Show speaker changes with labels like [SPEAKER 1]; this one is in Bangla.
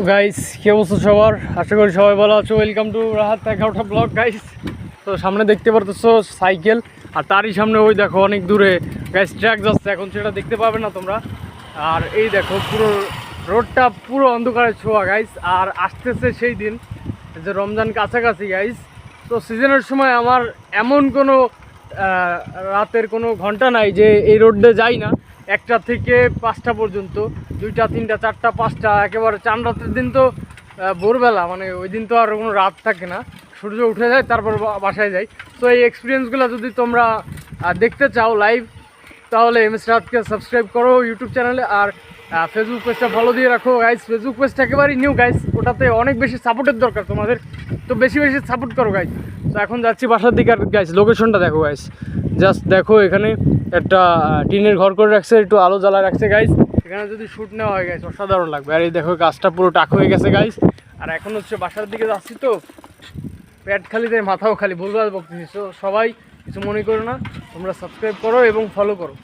[SPEAKER 1] গাইস কি অবস্থা সবার? আশা করি সবাই ভালো আছো। ওয়েলকাম টু রাহাত 11টা ব্লগ গাইস। তো সামনে দেখতে পারতেছো সাইকেল, আর তারই সামনে ওই দেখো অনেক দূরে গাইস ট্রাক যাচ্ছে, এখন সেটা দেখতে পাবে না তোমরা। আর এই দেখো পুরো রোডটা পুরো অন্ধকারে ছোঁয়া গাইস। আর আসতেছে সেই দিন যে রমজান কাছাকাছি গাইস। তো সিজনের সময় আমার এমন কোনো রাতের কোনো ঘন্টা নাই যে এই রোড দিয়ে যাই না। 1টা থেকে 5টা পর্যন্ত, 2টা 3টা 4টা 5টা, একেবারে চান রাতের দিন তো ভোরবেলা, মানে ওই দিন তো আর কোনো রাত থাকে না, সূর্য উঠে যায় তারপর বাসায় যাই। তো এই এক্সপিরিয়েন্সগুলো যদি তোমরা দেখতে চাও লাইভ, তাহলে এমএস রাহাতকে সাবস্ক্রাইব করো ইউটিউব চ্যানেলে। আর ফেসবুক পেজটা ফলো দিয়ে রাখো গাইস। ফেসবুক পেজটা একেবারেই নিউ গাইস, ওটাতে অনেক বেশি সাপোর্টের দরকার তোমাদের, তো বেশি বেশি সাপোর্ট করো গাইস। তো এখন যাচ্ছি বাসার দিকে। আর গাইস লোকেশনটা দেখো গাইস, জাস্ট দেখো এখানে একটা টিনের ঘর করে রাখছে, একটু আলো জ্বালা রাখছে গাইস। এখানে যদি শ্যুট নেওয়া হয় গাইস অসাধারণ লাগবে। আর এই দেখো গাছটা পুরো টাক হয়ে গেছে গাইস। আর এখন হচ্ছে বাসার দিকে যাচ্ছি, তো পেট খালি তাই মাথাও খালি, বলবার বকতেছি। তো সবাই কিছু মনে করো না, তোমরা সাবস্ক্রাইব করো এবং ফলো করো।